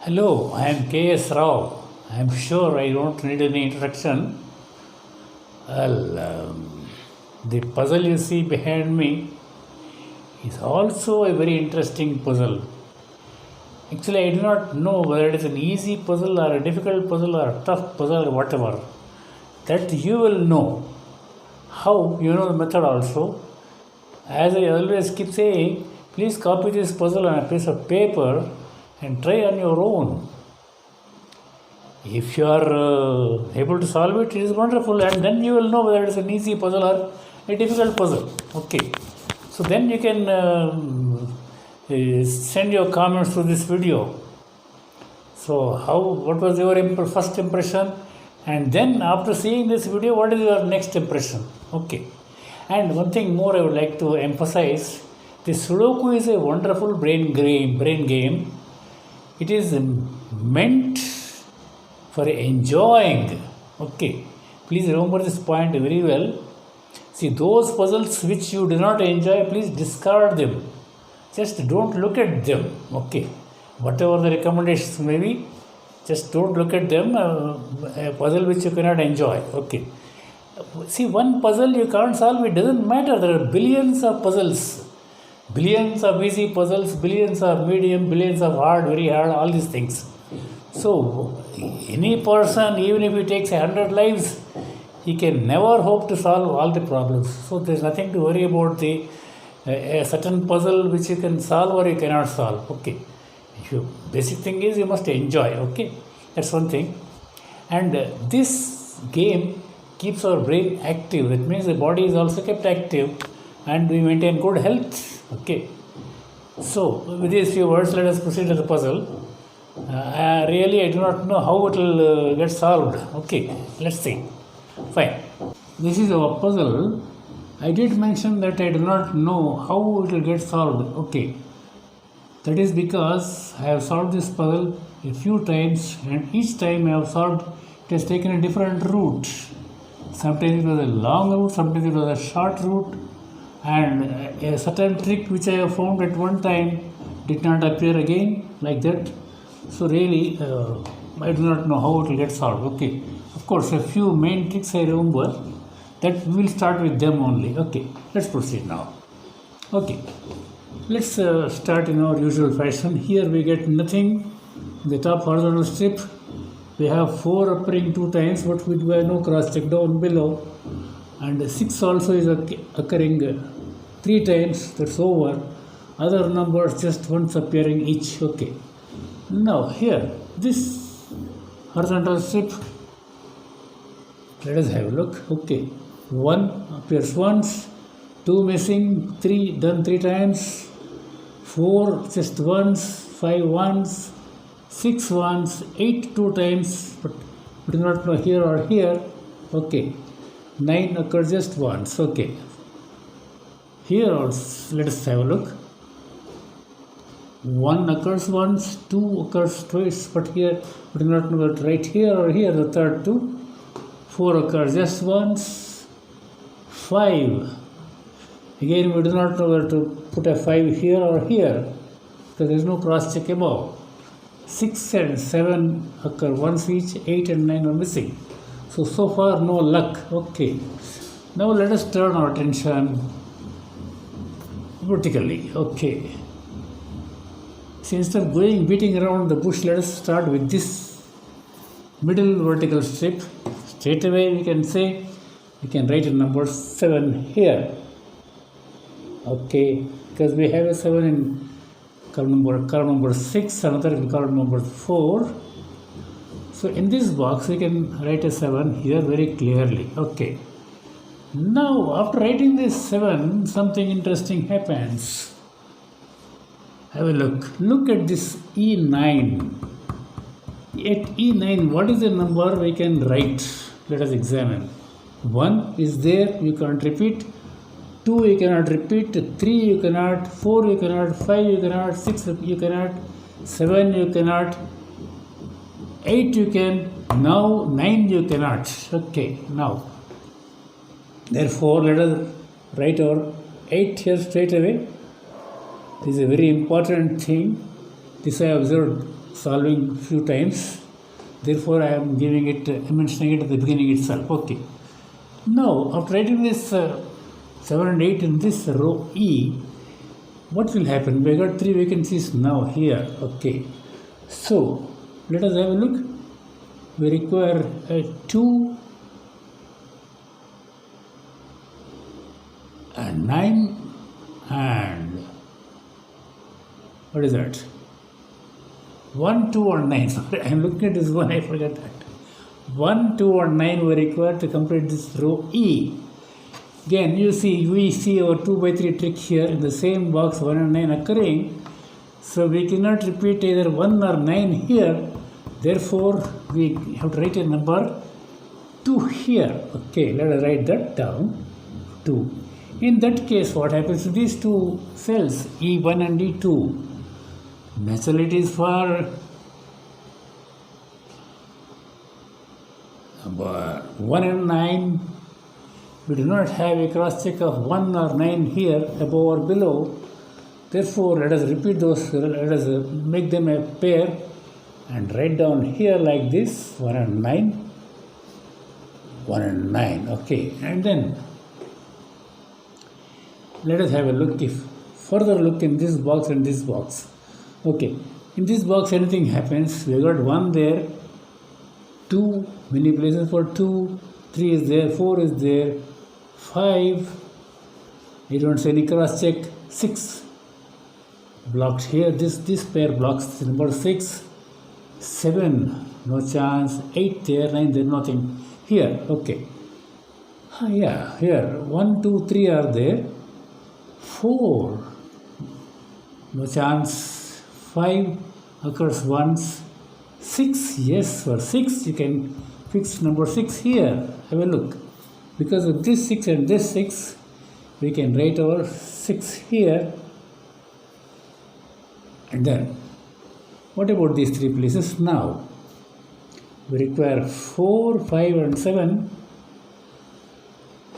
Hello, I am S Rao. I am sure I don't need any introduction. Well, the puzzle you see behind me is also a very interesting puzzle. Actually, I do not know whether it is an easy puzzle or a difficult puzzle or a tough puzzle or whatever. That you will know. How? You know the method also. As I always keep saying, please copy this puzzle on a piece of paper and try on your own. If you are able to solve it, it is wonderful, and then you will know whether it is an easy puzzle or a difficult puzzle. Okay, so then you can send your comments to this video. So, what was your first impression? And then after seeing this video, what is your next impression? Okay, and one thing more I would like to emphasize: the Sudoku is a wonderful brain game. It is meant for enjoying. Okay, please remember this point very well. See, those puzzles which you do not enjoy, please discard them. Just don't look at them. Okay, whatever the recommendations may be, just don't look at them. A puzzle which you cannot enjoy. Okay, see, one puzzle you can't solve, it doesn't matter. There are billions of puzzles, billions of easy puzzles, billions of medium, billions of hard, very hard, all these things. So, any person, even if he takes 100 lives, he can never hope to solve all the problems. So, there is nothing to worry about a certain puzzle which you can solve or you cannot solve. Okay. Basic thing is you must enjoy. Okay. That's one thing. And this game keeps our brain active. That means the body is also kept active and we maintain good health. Okay. So, with these few words, let us proceed to the puzzle. I do not know how it will get solved. Okay, let's see. Fine. This is our puzzle. I did mention that I do not know how it will get solved. Okay. That is because I have solved this puzzle a few times, and each time I have solved, it has taken a different route. Sometimes it was a long route, sometimes it was a short route, and a certain trick which I have found at one time did not appear again, like that. So really, I do not know how it will get solved. Okay, of course, a few main tricks I remember. That we will start with them only. Okay, let's proceed now. Okay, let's start in our usual fashion. Here we get nothing. In the top horizontal strip, we have 4 appearing 2 times, but we have no cross check down below. And 6 also is occurring 3 times. That's over. Other numbers just once appearing each. Okay. Now here, this horizontal strip, let us have a look. Okay, 1 appears once, 2 missing, 3 done 3 times, 4 just once, 5 once, 6 once, 8 2 times, but we do not know here or here. Okay, 9 occurs just once. Okay, here also let us have a look. 1 occurs once, 2 occurs twice, but here we do not know that right here or here, the third 2. 4 occurs just once. 5. Again, we do not know whether to put a 5 here or here, because there is no cross check above. 6 and 7 occur once each, 8 and 9 are missing. So far, no luck. Okay. Now let us turn our attention vertically. Okay. So instead of beating around the bush, let us start with this middle vertical strip. Straight away we can say, we can write a number 7 here. Okay, because we have a 7 in column number 6, another in column number 4. So in this box we can write a 7 here very clearly. Okay. Now after writing this 7, something interesting happens. Have a look. Look at this E9. At E9, what is the number we can write? Let us examine. 1 is there, you can't repeat. 2 you cannot repeat. 3 you cannot. 4 you cannot. 5 you cannot. 6 you cannot. 7 you cannot. 8 you can. Now 9 you cannot. Okay, now. Therefore, let us write our 8 here straight away. This is a very important thing. This I observed solving few times. Therefore, I am giving it, mentioning it at the beginning itself. Okay. Now, after writing this 7 and 8 in this row E, what will happen? We got 3 vacancies now here. Okay. So, let us have a look. We require 2 and 9 and what is that? 1, 2 or 9. Sorry, I am looking at this one, I forgot that. 1, 2 or 9 were required to complete this row E. Again, you see, we see our 2 by 3 trick here in the same box 1 and 9 occurring. So we cannot repeat either 1 or 9 here. Therefore, we have to write a number 2 here. Okay, let us write that down. 2. In that case, what happens to these two cells, E1 and E2? Naturally, it is for number 1 and 9. We do not have a cross check of 1 or 9 here, above or below. Therefore, let us repeat those, let us make them a pair and write down here like this 1 and 9. 1 and 9. Okay, and then let us have a look, further look in this box and this box. Okay, in this box anything happens, we got 1 there, 2, many places for 2, 3 is there, 4 is there, 5, you don't see any cross check, 6 blocked here, this pair blocks number 6, 7, no chance, 8 there, 9 there, nothing here. Okay, yeah, here 1, 2, 3 are there, 4, no chance, 5 occurs once, 6, yes, for 6 you can fix number 6 here. Have a look. Because of this 6 and this 6, we can write our 6 here. And then, what about these 3 places? Now, we require 4, 5 and 7.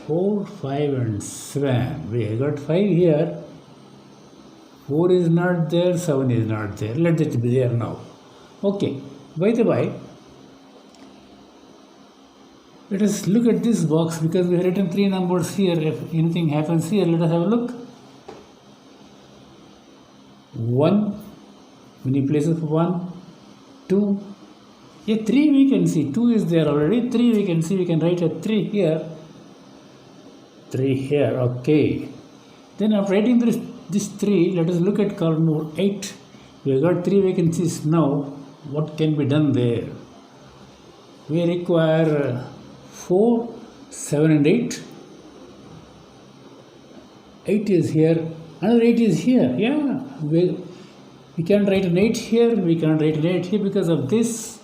4, 5 and 7. We got 5 here. 4 is not there, 7 is not there. Let it be there now. Okay. By the way, let us look at this box because we have written 3 numbers here. If anything happens here, let us have a look. 1, many places for 1, 2, yeah, 3 we can see, 2 is there already, 3 we can see, we can write a 3 here, 3 here, okay. Then after writing this 3, let us look at column number 8. We have got 3 vacancies now. What can be done there? We require 4, 7 and 8. 8 is here. Another 8 is here. Yeah. We can write an 8 here. We can write an 8 here because of this.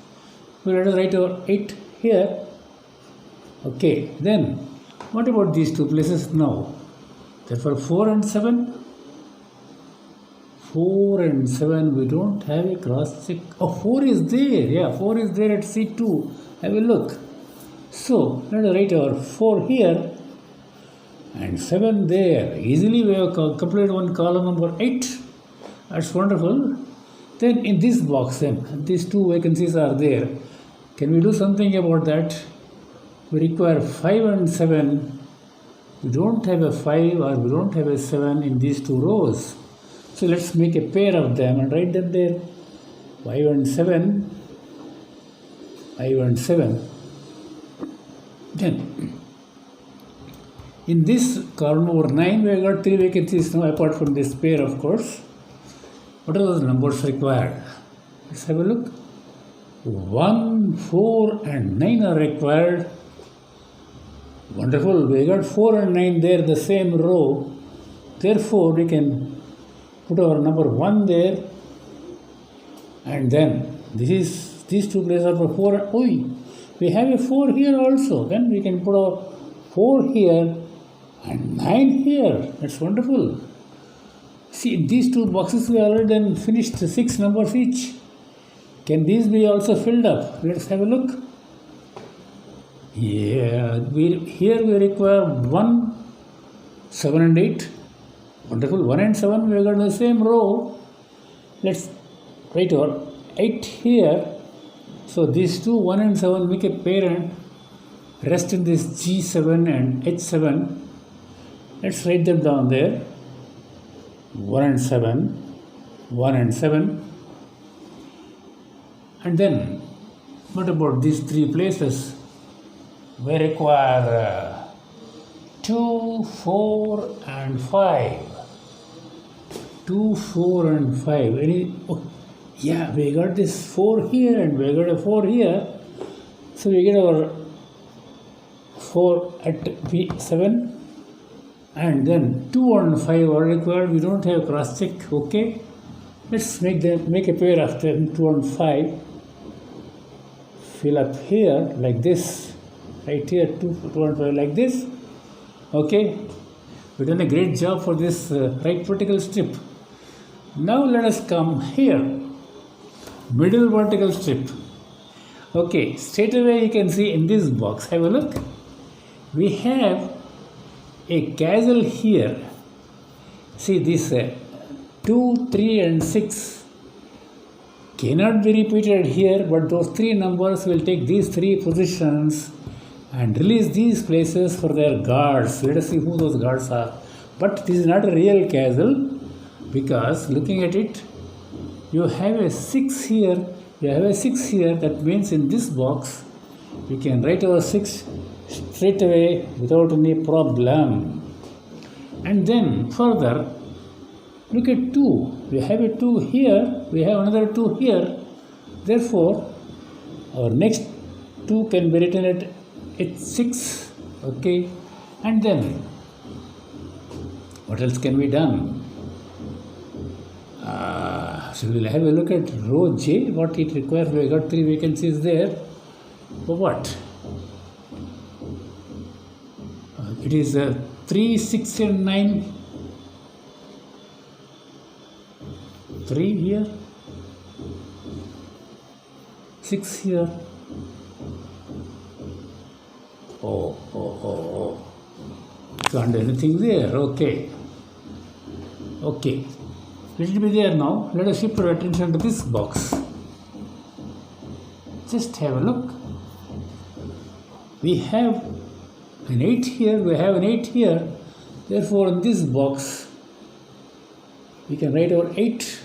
We let us write our 8 here. Okay. Then, what about these 2 places now? Therefore, 4 and 7. 4 and 7, we don't have a cross check. Oh, 4 is there. Yeah, 4 is there at C2. Have a look. So, let us write our 4 here and 7 there. Easily we have completed one column number 8. That's wonderful. Then in this box, then these 2 vacancies are there. Can we do something about that? We require 5 and 7. We don't have a 5 or we don't have a 7 in these 2 rows. So let's make a pair of them and write them there. 5 and 7. 5 and 7. Then, in this column number 9, we have got 3 vacancies now apart from this pair, of course. What are those numbers required? Let's have a look. 1, 4 and 9 are required. Wonderful. We got 4 and 9 there in the same row. Therefore, we can put our number 1 there, and then these 2 places are for 4 and we have a 4 here also. Then we can put our 4 here and 9 here. That's wonderful. See, in these 2 boxes we already then finished 6 numbers each. Can these be also filled up? Let's have a look. Yeah, here we require 1, 7 and 8. Wonderful. 1 and 7 we have got the same row. Let's write our 8 here. So these two 1 and 7 make a parent, rest in this G7 and H7. Let's write them down there. 1 and 7, 1 and 7. And then what about these three places? We require 2, 4 and 5. 2, 4 and 5. Yeah, we got this 4 here and we got a 4 here. So we get our 4 at B7. And then 2 and 5 are required. We don't have cross check. Okay. Let's make a pair of them, 2 and 5. Fill up here like this. Right here, 2 and 5 like this. Okay. We've done a great job for this right vertical strip. Now let us come here. Middle vertical strip. Okay. Straight away you can see in this box. Have a look. We have a castle here. See this 2, 3 and 6 cannot be repeated here, but those three numbers will take these three positions and release these places for their guards. Let us see who those guards are. But this is not a real castle, because looking at it, you have a 6 here, you have a 6 here. That means in this box we can write our 6 straight away without any problem. And then further, look at 2. We have a 2 here, we have another 2 here. Therefore, our next 2 can be written at H6. Okay. And then, what else can be done? So we'll have a look at row J, what it requires. We got 3 vacancies there. For what? It is 3, 6 and 9. 3 here, 6 here. Oh. Can't do anything there. Okay. Let it be there now. Let us shift our attention to this box. Just have a look. We have an 8 here, we have an 8 here. Therefore, in this box, we can write our 8.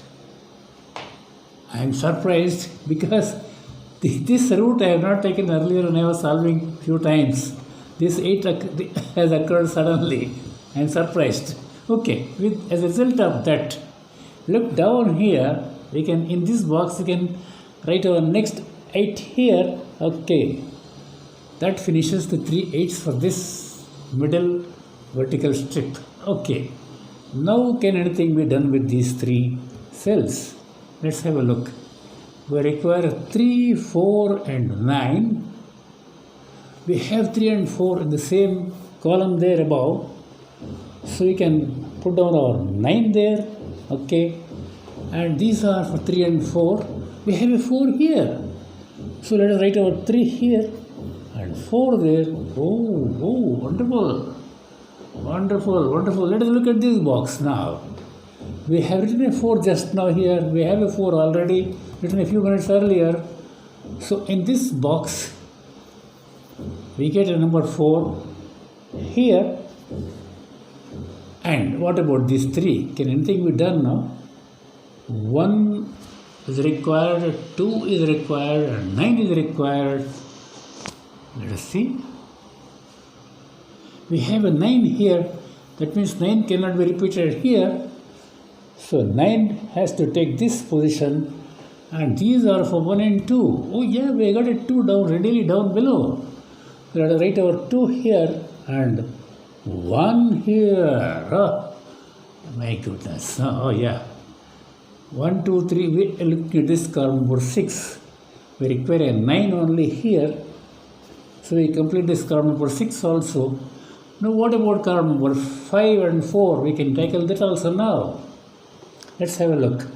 I am surprised because this route I have not taken earlier when I was solving few times. This 8 has occurred suddenly. I am surprised. Okay, as a result of that, look down here. We can, in this box, we can write our next 8 here. Okay, that finishes the 3 8s for this middle vertical strip. Okay, now can anything be done with these 3 cells? Let's have a look. We require 3, 4 and 9. We have 3 and 4 in the same column there above. So we can put down our 9 there. Okay. And these are for 3 and 4. We have a 4 here. So let us write our 3 here and 4 there. Oh, wonderful. Let us look at this box now. We have written a 4 just now here. We have a 4 already written a few minutes earlier. So in this box, we get a number 4 here. And what about these 3? Can anything be done now? 1 is required, 2 is required, and 9 is required. Let us see. We have a 9 here. That means 9 cannot be repeated here. So 9 has to take this position, and these are for 1 and 2. Oh yeah, we got a 2 down readily down below. Let us write our 2 here and 1 here. Oh, my goodness. Oh yeah. 1, 2, 3. We look at this column number 6. We require a 9 only here. So we complete this column number 6 also. Now what about column number 5 and 4? We can tackle that also now. Let's have a look.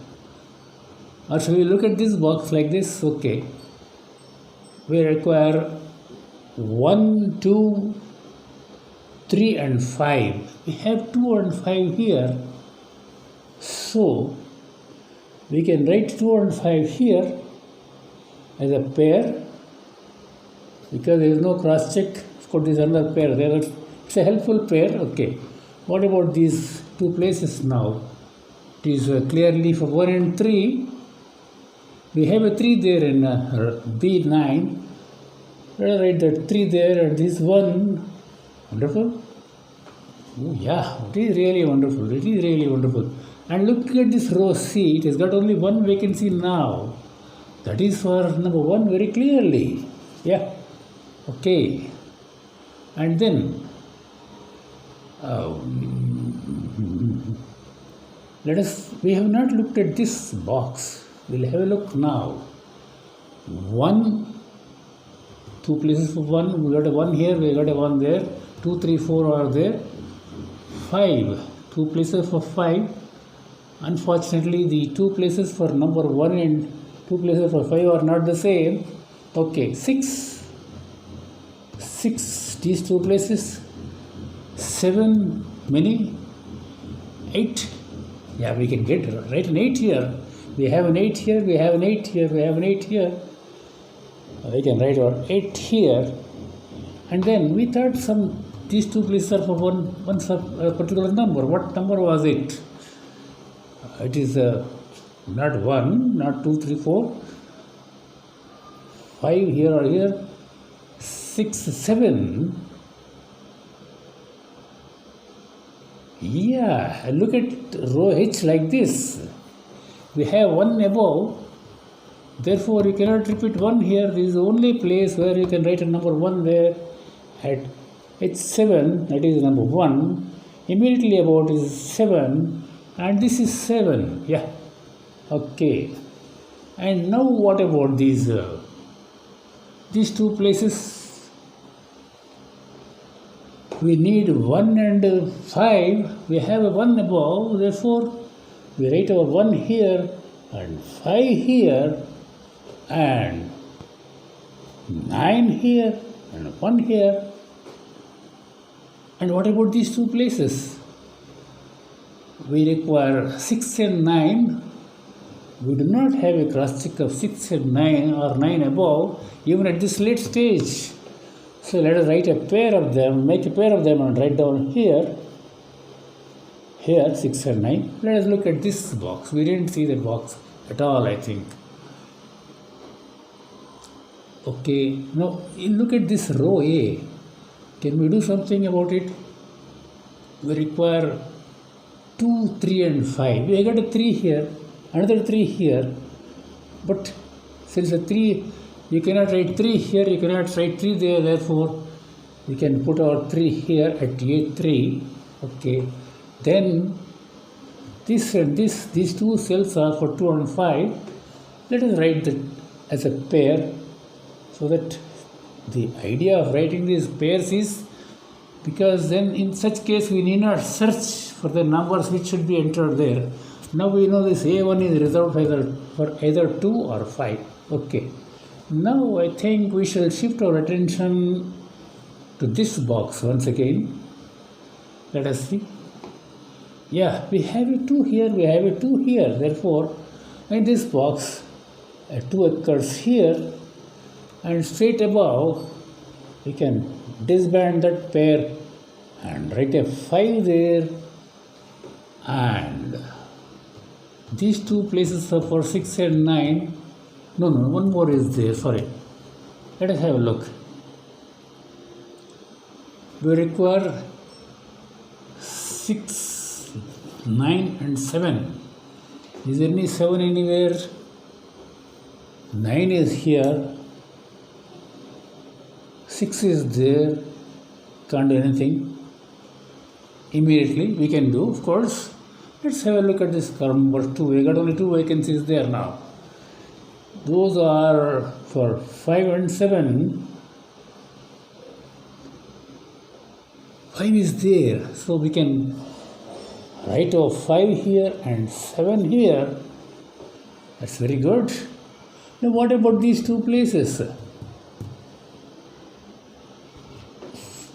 Or shall we look at this box like this? Okay. We require 1, 2, 3 and 5. We have 2 and 5 here. So we can write 2 and 5 here. as a pair, because there is no cross check. Of course, this is another pair. It's a helpful pair. Okay. What about these two places now? It is clearly for 1 and 3. We have a 3 there in B9. Let us write that 3 there and this 1. Wonderful. Oh, yeah, it is really wonderful. It is really wonderful. And look at this row C. It has got only one vacancy now. That is for number 1 very clearly. Yeah. Okay. And then we have not looked at this box. We'll have a look now. 1, 2 places for 1. We got a 1 here, we got a 1 there. 2, 3, 4 are there. 5, 2 places for 5. Unfortunately, the 2 places for number 1 and 2 places for 5 are not the same. Okay, 6, these 2 places. 7, many. 8, yeah, we can get right an 8 here. We have an 8 here, we have an 8 here, we have an 8 here. We can write our 8 here. And then we thought these 2 places are for one particular number. What number was it? It is not 1, not 2, 3, 4. 5 here or here. 6, 7. Yeah, look at row H like this. We have 1 above. Therefore, you cannot repeat 1 here. This is the only place where you can write a number 1 there. At H7, that is number 1. Immediately above is 7. And this is 7. Yeah. Okay. And now what about these 2 places? We need 1 and 5. We have a 1 above. Therefore, we write our 1 here and 5 here and 9 here and 1 here. And what about these 2 places? We require 6 and 9. We do not have a cross check of 6 and 9 or 9 above even at this late stage. So let us write a pair of them, make a pair of them and write down here 6 and 9. Let us look at this box. We didn't see the box at all, I think. Okay, now look at this row A. Can we do something about it? We require 2, 3 and 5. We got a 3 here, another 3 here. But since the 3, you cannot write 3 here, you cannot write 3 there. Therefore, we can put our 3 here at A3. Okay. Then this and this, these 2 cells are for 2 and 5. Let us write that as a pair, so that the idea of writing these pairs is, because then in such case we need not search for the numbers which should be entered there. Now we know this A1 is reserved for either 2 or 5. Okay. Now I think we shall shift our attention to this box once again. Let us see. Yeah, we have a 2 here, we have a 2 here. Therefore, in this box, a 2 occurs here, and straight above, we can disband that pair and write a 5 there, and these 2 places are for 6 and 9. No, one more is there, sorry. Let us have a look. We require 6, 9 and 7. Is there any 7 anywhere? 9 is here. 6 is there. Can't do anything. Immediately we can do, of course. Let's have a look at this column number 2. We got only 2 vacancies there now. Those are for 5 and 7. 5 is there. So we can write our 5 here and 7 here. That's very good. Now what about these 2 places?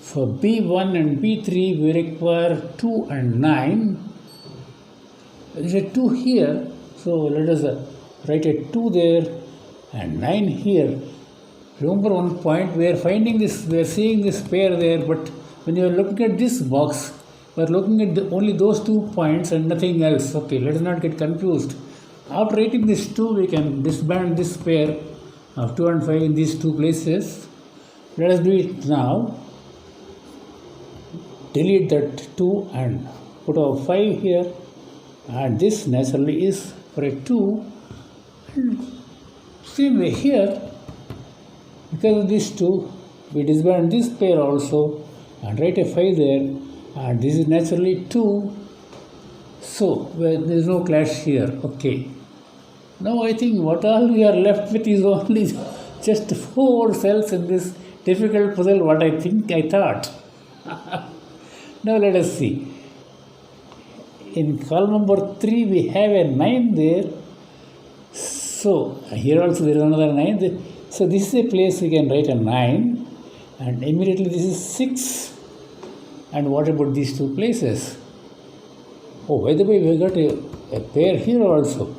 For B1 and B3 we require 2 and 9. There is a 2 here. So let us write a 2 there and 9 here. Remember one point, we are finding this, we are seeing this pair there, but when you are looking at this box, we are looking at only those 2 points and nothing else. Okay, let us not get confused. After writing this 2, we can disband this pair of 2 and 5 in these 2 places. Let us do it now. Delete that 2 and put our 5 here, and this naturally is for a 2. And same way here, because of these 2, we disband this pair also and write a 5 there, and this is naturally 2. So there is no clash here. Okay. Now I think what all we are left with is only just 4 cells in this difficult puzzle, what I thought. Now let us see. In column number 3 we have a 9 there. So here also there is another 9. So this is a place we can write a 9, and immediately this is 6. And what about these 2 places? Oh, by the way, we got a pair here also.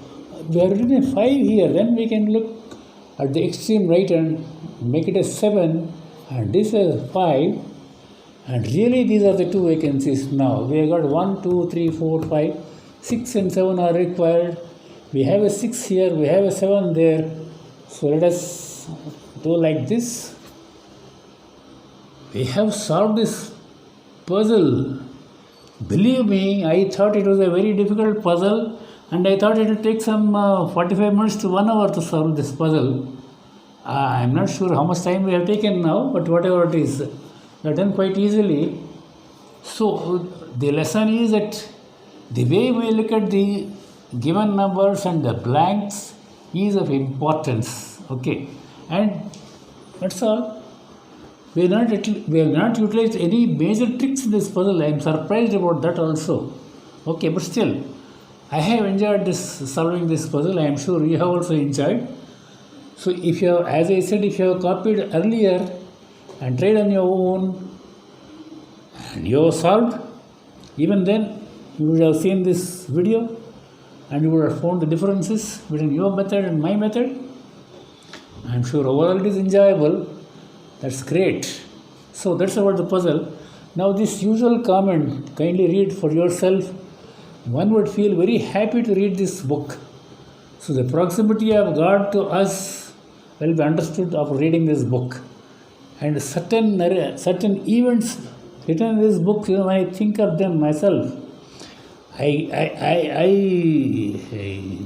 We have written a 5 here. Then we can look at the extreme right and make it a 7, and this is 5. And really these are the 2 vacancies now. We have got 1, 2, 3, 4, 5, 6 and 7 are required. We have a 6 here, we have a 7 there. So let us do like this. We have solved this puzzle. Believe me, I thought it was a very difficult puzzle, and I thought it would take some 45 minutes to 1 hour to solve this puzzle. I am not sure how much time we have taken now, but whatever it is, we have done quite easily. So the lesson is that the way we look at the given numbers and the blanks is of importance. Okay, and that's all. We have not utilized any major tricks in this puzzle. I am surprised about that also. Okay, but still, I have enjoyed solving this puzzle. I am sure you have also enjoyed. So if you have, as I said, if you have copied earlier and tried on your own and you have solved, even then you would have seen this video and you would have found the differences between your method and my method. I am sure overall it is enjoyable. That's great. So that's about the puzzle. Now this usual comment, kindly read for yourself. One would feel very happy to read this book. So the proximity of God to us will be understood after reading this book. And certain events written in this book, when I think of them myself, I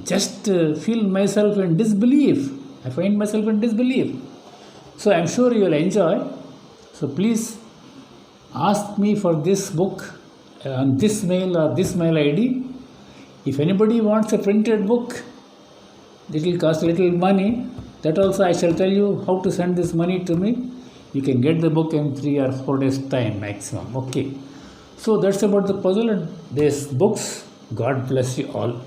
just feel myself in disbelief. I find myself in disbelief. So I am sure you will enjoy. So please ask me for this book on this mail or this mail ID. If anybody wants a printed book, it will cost a little money. That also I shall tell you how to send this money to me. You can get the book in 3 or 4 days time maximum. Okay. So that's about the puzzle and these books. God bless you all.